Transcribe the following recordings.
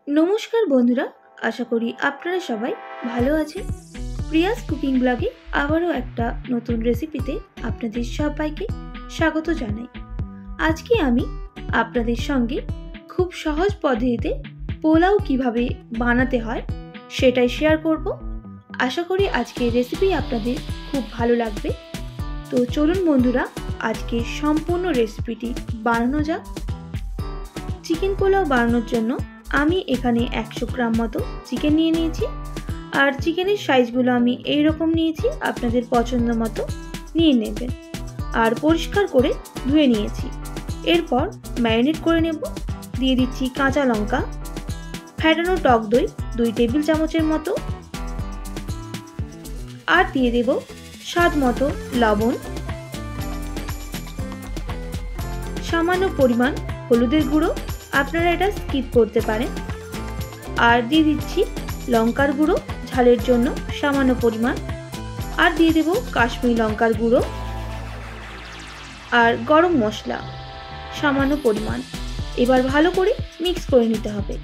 नमस्कार बंधुरा आशा करी आपनारा सबाई भालो आछेन। प्रियास कुकिंग ब्लगे आबारो एकटा नतून रेसिपिते आपनादेर सबाइके स्वागत जानाई। आजके आमी आपनादेर संगे खूब सहज पद्धतिते पोलाओ किभाबे बानाते हय सेटाई शेयर करब। आशा करी आजके रेसिपि आपनादेर खूब भालो लागबे। तो चलुन बंधुरा आजके सम्पूर्ण रेसिपिटी बानानो जाक। चिकेन पोलाओ बानानोर जन्य आमी एखाने 100 ग्राम मतो चिकेन निये निয়েছি और चिकेनेर साइजगुलो आमी एई रकम निয়েছি, आपनादेर पछंद मतो निये नेबेन और परिष्कार करे धुए निয়েছি। एरपर मैरिनेट करे नेब। दिए दिচ্ছি काँचा लंका, फेटानो टक दई 2 टेबिल चामचेर मतो और दिए देब स्वाद मतो लवण, सामान्य परिमाण हलुदेर गुঁড়ো, আপনারা এটা স্কিপ করতে পারেন। আর দিয়ে দিচ্ছি লঙ্কার গুঁড়ো ঝালের জন্য সামান্য পরিমাণ, আর দিয়ে দেব কাশ্মীরি লঙ্কার গুঁড়ো আর গরম মশলা সামান্য পরিমাণ। এবার ভালো করে মিক্স করে নিতে হবে।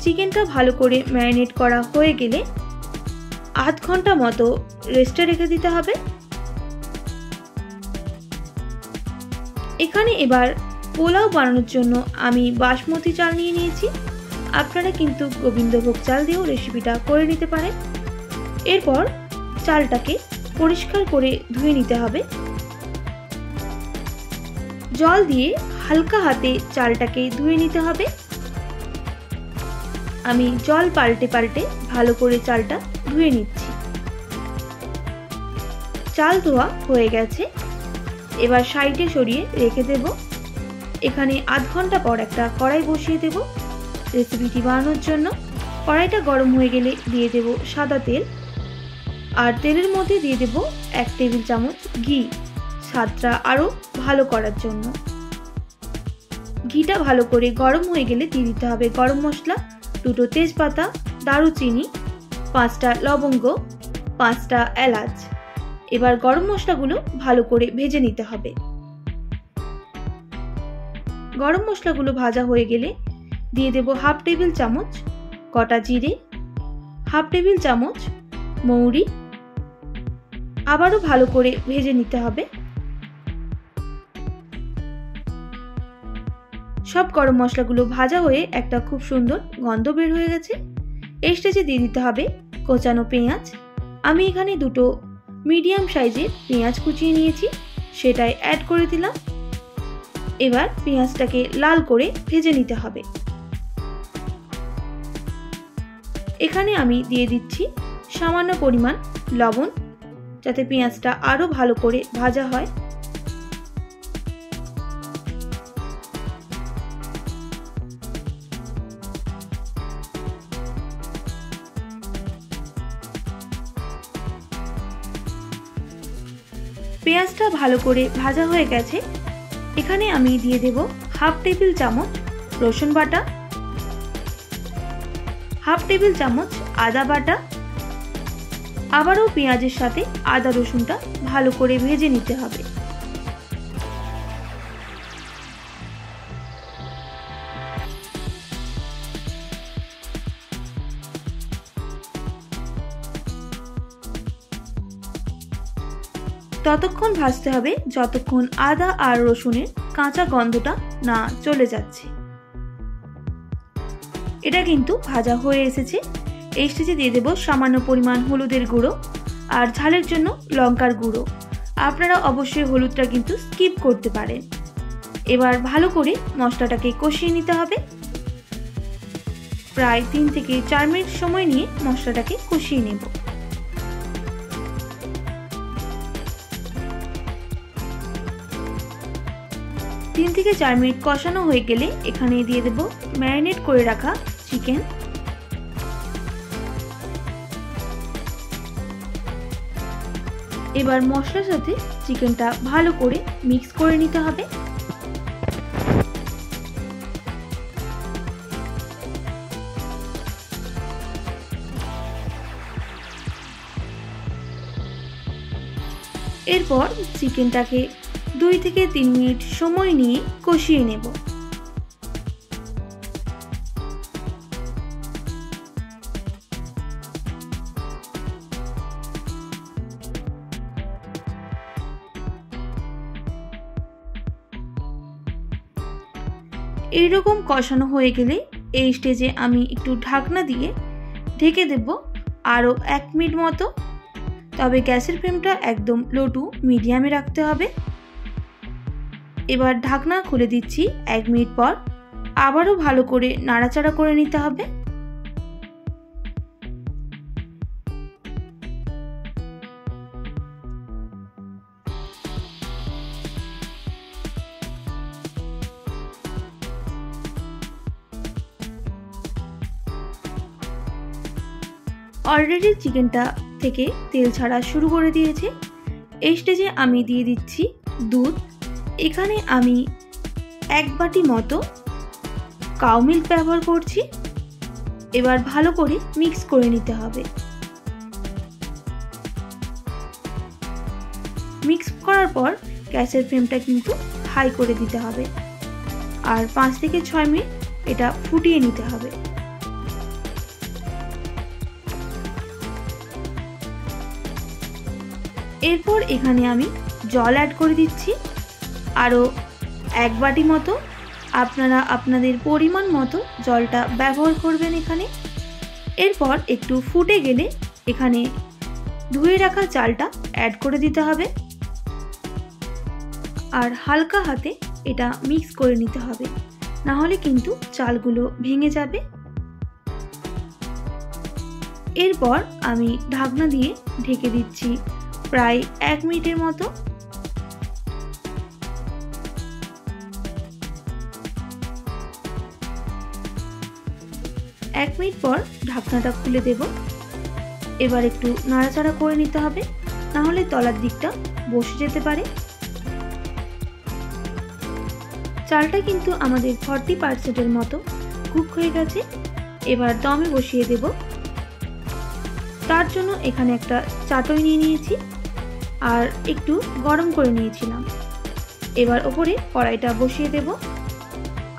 चिकेनटा भालो करे मैरिनेट करा होये गेले आध घंटा मतो रेस्टे रेखे दिते हबे। एखाने एबार पोलाओ बानानोर जोन्नो आमी बासमती चाल निये निয়েছি। आपनारा किन्तु गोविंदभोग चाल दिয়েও रेसिपिटा करे निते पारेन। एरपर चालटाके परिष्कार करे धुए निते हबे। जल दिए हालका हाथे चालटाके धुए निते हबे। आमी जल पाल्टे पाल्टे भालो करे चालटा धुए निচ্ছি। चाल धोया হয়ে গেছে। এবার সাইডে সরিয়ে রেখে দেব। এখানে আধ ঘন্টা পর একটা কড়াই বসিয়ে দেব রেসিপিটি বানানোর জন্য। কড়াইটা গরম হয়ে গেলে দিয়ে দেব সাদা তেল আর তেলের মধ্যে দিয়ে দেব 1 টেবিল চামচ ঘি, স্বাদটা আরো ভালো করার জন্য। ঘিটা ভালো করে গরম হয়ে গেলে দিয়ে দিতে হবে গরম মশলা, 2টো তেজপাতা, দারুচিনি, 5টা লবঙ্গ, 5টা এলাচ। এবার গরম মশলাগুলো ভালো করে ভেজে নিতে হবে। গরম মশলাগুলো ভাজা হয়ে গেলে দিয়ে দেব হাফ টেবিল চামচ গোটা জিরে, হাফ টেবিল চামচ মৌরি। আবারও ভালো করে ভেজে নিতে হবে। সব গরম মশলাগুলো ভাজা হয়ে একটা খুব সুন্দর গন্ধ বের হয়ে গেছে। এই স্টেজে দিয়ে দিতে হবে কোচানো পেঁয়াজ। আমি এখানে 2টো মিডিয়াম সাইজের পেঁয়াজ কুচিয়ে নিয়েছি, সেটাই অ্যাড করে দিলাম। এবার পেঁয়াজটাকে লাল করে ভেজে নিতে হবে। এখানে আমি দিয়ে দিচ্ছি সামান্য পরিমাণ লবণ, যাতে পেঁয়াজটা আরো ভালো করে ভাজা হয়। পেঁয়াজটা ভালো করে ভাজা হয়ে গেছে। এখানে আমি দিয়ে দেব হাফ টেবিল চামচ রসুন বাটা, হাফ টেবিল চামচ আদা বাটা। আবারও পেঁয়াজের সাথে আদা রসুনটা ভালো করে ভেজে নিতে হবে। ততক্ষণ ভাজতে হবে যতক্ষণ আদা আর রসুনের কাঁচা গন্ধটা না চলে যাচ্ছে। এটা কিন্তু ভাজা হয়ে এসেছে। এই স্টেজে দিয়ে দেব সামান্য পরিমাণ হলুদের গুঁড়ো আর ঝালের জন্য লঙ্কার গুঁড়ো। আপনারা অবশ্যই হলুদটা কিন্তু স্কিপ করতে পারেন। এবার ভালো করে মশলাটাকে কষিয়ে নিতে হবে। প্রায় 3 থেকে 4 মিনিট সময় নিয়ে মশলাটাকে কষিয়ে নেব। 3 থেকে 4 মিনিট কষানো হয়ে গেলে এখানে দিয়ে দেব ম্যারিনেট করে রাখা চিকেন। এবার মশলার সাথে চিকেনটা ভালো করে মিক্স করে নিতে হবে। এরপর চিকেনটাকে 2 থেকে 3 মিনিট সময় নিয়ে কষিয়ে নেব। এইরকম কষানো হয়ে গেলে এই স্টেজে আমি একটু ঢাকনা দিয়ে ঢেকে দেব আরও 1 মিনিট মতো। তবে গ্যাসের ফ্লেমটা একদম লো টু মিডিয়ামে রাখতে হবে। এবার ঢাকনা খুলে দিচ্ছি। 1 মিনিট পর আবারও ভালো করে নাড়াচাড়া করে নিতে হবে। অলরেডি চিকেনটা থেকে তেল ছাড়া শুরু করে দিয়েছে। এই স্টেজে আমি দিয়ে দিচ্ছি দুধ। এখানে আমি 1 বাটি মতো কাউ মিল্ক ব্যবহার করছি। এবার ভালো করে মিক্স করে নিতে হবে। মিক্স করার পর গ্যাসের ফ্লেমটা কিন্তু হাই করে দিতে হবে আর 5 থেকে 6 মিনিট এটা ফুটিয়ে নিতে হবে। এরপর এখানে আমি জল অ্যাড করে দিচ্ছি আরও 1 বাটি মতো। আপনারা আপনাদের পরিমাণ মতো জলটা ব্যবহার করবেন এখানে। এরপর একটু ফুটে গেলে এখানে ধুয়ে রাখা চালটা অ্যাড করে দিতে হবে আর হালকা হাতে এটা মিক্স করে নিতে হবে, না হলে কিন্তু চালগুলো ভেঙে যাবে। এরপর আমি ঢাকনা দিয়ে ঢেকে দিচ্ছি প্রায় 1 মিনিটের মতো। এক মিনিট পর ঢাকনাটা খুলে দেব। এবার একটু নাড়াচাড়া করে নিতে হবে, না হলে তলার দিকটা বসে যেতে পারে। চালটা কিন্তু আমাদের 40%-এর মতো কুক হয়ে গেছে। এবার দমে বসিয়ে দেব। তার জন্য এখানে একটা চাটুই নিয়ে নিয়েছি আর একটু গরম করে নিয়েছিলাম। এবার ওপরে কড়াইটা বসিয়ে দেব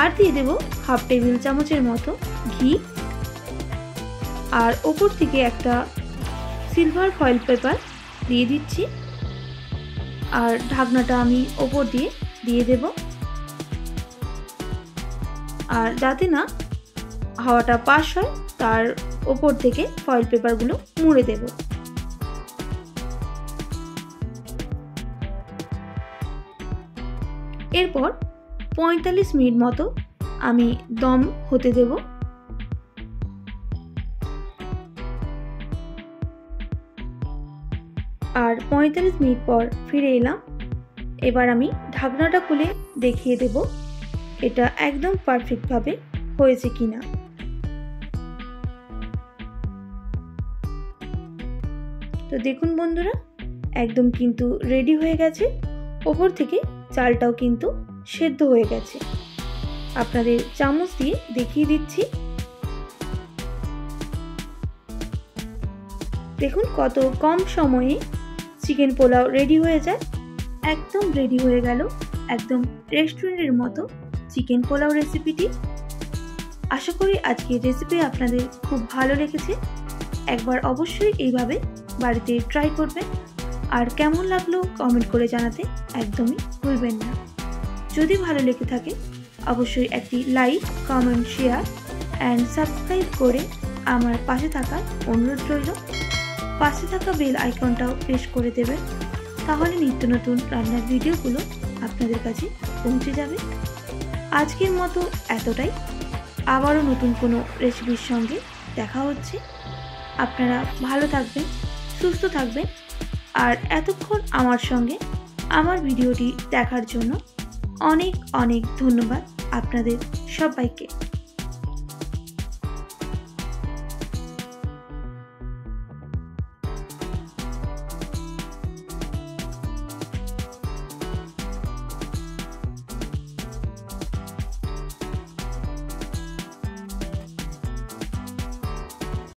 আর দিয়ে দেব 1/2 টেবিল চামচের মতো ঘি আর ওপর থেকে একটা সিলভার ফয়েল পেপার দিয়ে দিচ্ছি আর ঢাকনাটা আমি ওপর দিয়ে দেব আর যাতে না হাওয়াটা পাস হয় তার ওপর থেকে ফয়েল পেপারগুলো মুড়ে দেব। এরপর 45 মিনিট মতো আমি দম হতে দেব। আর 45 মিনিট পর ফিরে এলাম। এবার আমি ঢাকনাটা খুলে দেখিয়ে দেব এটা একদম পারফেক্টভাবে হয়েছে কিনা। তো দেখুন বন্ধুরা, একদম কিন্তু রেডি হয়ে গেছে। ওপর থেকে চালটাও কিন্তু সেদ্ধ হয়ে গেছে। আপনাদের চামচ দিয়ে দেখিয়ে দিচ্ছি। দেখুন কত কম সময়ে চিকেন পোলাও রেডি হয়ে যায়। একদম রেডি হয়ে গেল একদম রেস্টুরেন্টের মতো চিকেন পোলাও রেসিপিটি। আশা করি আজকের রেসিপি আপনাদের খুব ভালো লেগেছে। একবার অবশ্যই এইভাবে বাড়িতে ট্রাই করবেন আর কেমন লাগলো কমেন্ট করে জানাতে একদমই ভুলবেন না। যদি ভালো লেগে থাকে অবশ্যই একটি like, comment, share and subscribe করে আমার পাশে থাকার অনুরোধ রইল। পাশে থাকা বেল আইকনটাও প্রেস করে দেবেন, তাহলে নিত্য নতুন রান্নার ভিডিওগুলো আপনাদের কাছে পৌঁছে যাবে। আজকের মতো এতটাই। আবারও নতুন কোনো রেসিপির সঙ্গে দেখা হচ্ছে। আপনারা ভালো থাকবেন, সুস্থ থাকবেন আর এতক্ষণ আমার সঙ্গে আমার ভিডিওটি দেখার জন্য অনেক অনেক ধন্যবাদ আপনাদের সবাইকে।